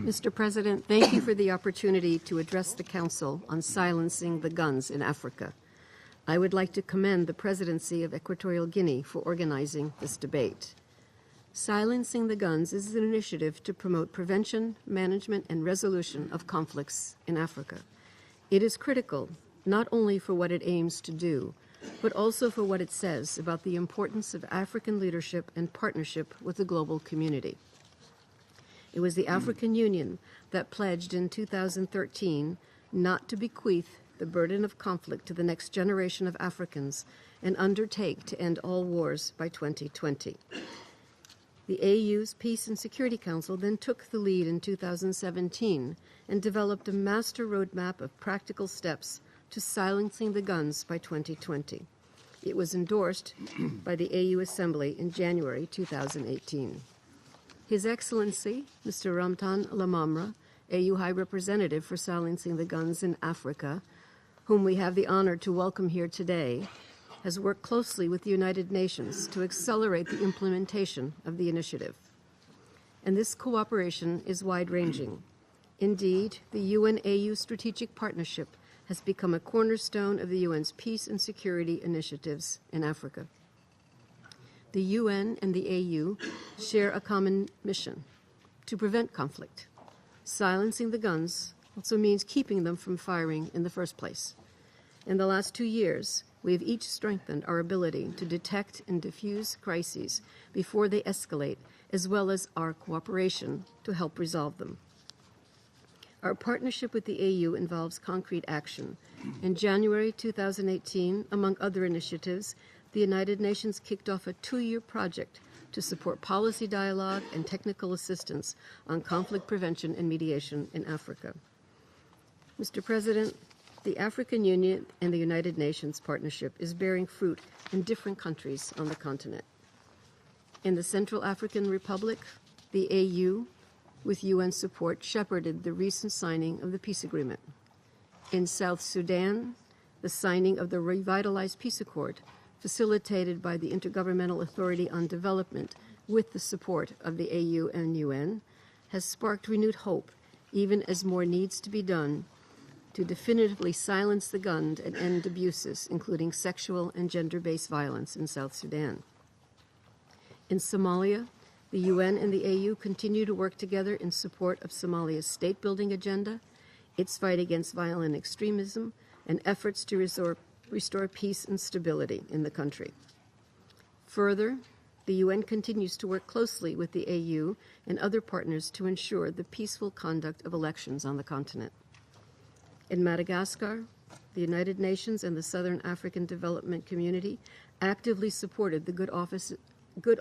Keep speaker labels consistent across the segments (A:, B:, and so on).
A: Mr. President, thank you for the opportunity to address the Council on silencing the guns in Africa. I would like to commend the Presidency of Equatorial Guinea for organizing this debate. Silencing the Guns is an initiative to promote prevention, management, and resolution of conflicts in Africa. It is critical not only for what it aims to do, but also for what it says about the importance of African leadership and partnership with the global community. It was the African Union that pledged in 2013 not to bequeath the burden of conflict to the next generation of Africans and undertake to end all wars by 2020. The AU's Peace and Security Council then took the lead in 2017 and developed a master roadmap of practical steps to silencing the guns by 2020. It was endorsed by the AU Assembly in January 2018. His Excellency, Mr. Ramtan Lamamra, AU High Representative for Silencing the Guns in Africa, whom we have the honor to welcome here today, has worked closely with the United Nations to accelerate the implementation of the initiative. And this cooperation is wide-ranging. Indeed, the UN-AU Strategic Partnership has become a cornerstone of the UN's peace and security initiatives in Africa. The UN and the AU share a common mission: to prevent conflict. Silencing the guns also means keeping them from firing in the first place. In the last 2 years, we have each strengthened our ability to detect and diffuse crises before they escalate, as well as our cooperation to help resolve them. Our partnership with the AU involves concrete action. In January 2018, among other initiatives, the United Nations kicked off a 2-year project to support policy dialogue and technical assistance on conflict prevention and mediation in Africa. Mr. President, the African Union and the United Nations partnership is bearing fruit in different countries on the continent. In the Central African Republic, the AU, with UN support, shepherded the recent signing of the peace agreement. In South Sudan, the signing of the revitalized peace accord, facilitated by the Intergovernmental Authority on Development with the support of the AU and UN, has sparked renewed hope, even as more needs to be done to definitively silence the gun and end abuses, including sexual and gender-based violence in South Sudan. In Somalia, the UN and the AU continue to work together in support of Somalia's state-building agenda, its fight against violent extremism, and efforts to restore peace and stability in the country. Further, the UN continues to work closely with the AU and other partners to ensure the peaceful conduct of elections on the continent. In Madagascar, the United Nations and the Southern African Development Community actively supported the good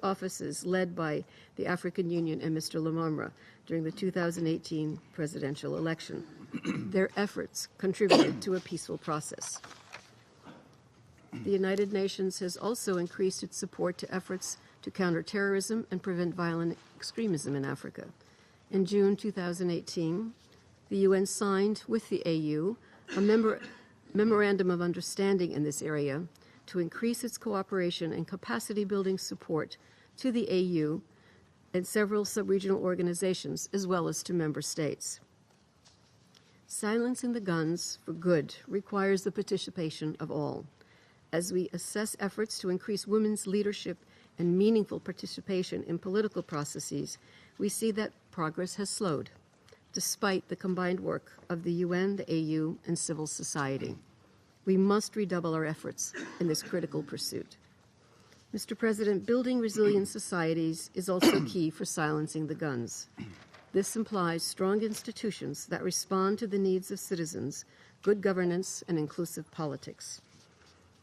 A: offices led by the African Union and Mr. Lamamra during the 2018 presidential election. Their efforts contributed to a peaceful process. The United Nations has also increased its support to efforts to counter terrorism and prevent violent extremism in Africa. In June 2018, the UN signed with the AU a memorandum of understanding in this area to increase its cooperation and capacity-building support to the AU and several sub-regional organizations, as well as to member states. Silencing the guns for good requires the participation of all. As we assess efforts to increase women's leadership and meaningful participation in political processes, we see that progress has slowed, despite the combined work of the UN, the AU, and civil society. We must redouble our efforts in this critical pursuit. Mr. President, building resilient societies is also key for silencing the guns. This implies strong institutions that respond to the needs of citizens, good governance, and inclusive politics.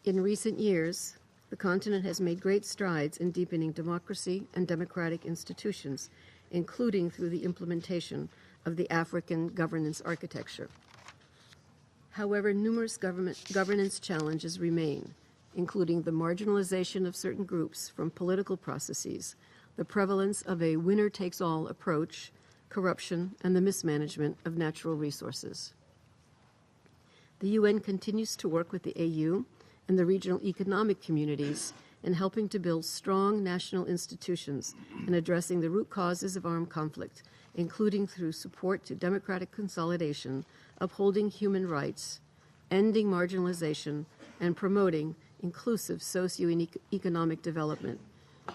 A: In recent years, the continent has made great strides in deepening democracy and democratic institutions, including through the implementation of the African governance architecture. However, numerous governance challenges remain, including the marginalization of certain groups from political processes, the prevalence of a winner-takes-all approach, corruption, and the mismanagement of natural resources. The UN continues to work with the AU and the regional economic communities in helping to build strong national institutions and addressing the root causes of armed conflict, including through support to democratic consolidation, upholding human rights, ending marginalization, and promoting inclusive socio-economic development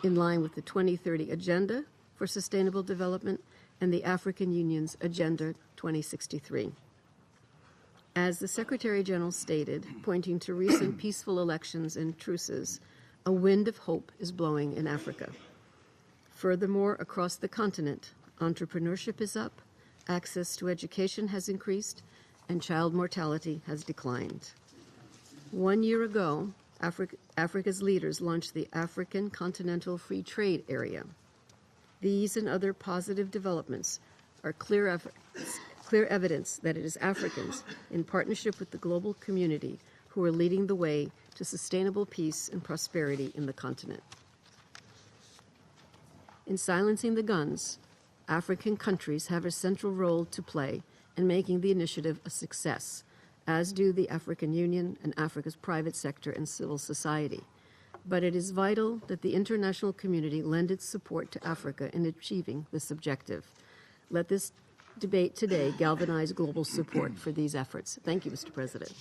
A: in line with the 2030 Agenda for Sustainable Development and the African Union's Agenda 2063. As the Secretary General stated, pointing to recent peaceful elections and truces, a wind of hope is blowing in Africa. Furthermore, across the continent, entrepreneurship is up, access to education has increased, and child mortality has declined. 1 year ago, Africa's leaders launched the African Continental Free Trade Area. These and other positive developments are clear evidence that it is Africans, in partnership with the global community, who are leading the way to sustainable peace and prosperity in the continent. In silencing the guns, African countries have a central role to play in making the initiative a success, as do the African Union and Africa's private sector and civil society. But it is vital that the international community lend its support to Africa in achieving this objective. Let this debate today galvanize global support for these efforts. Thank you, Mr. President.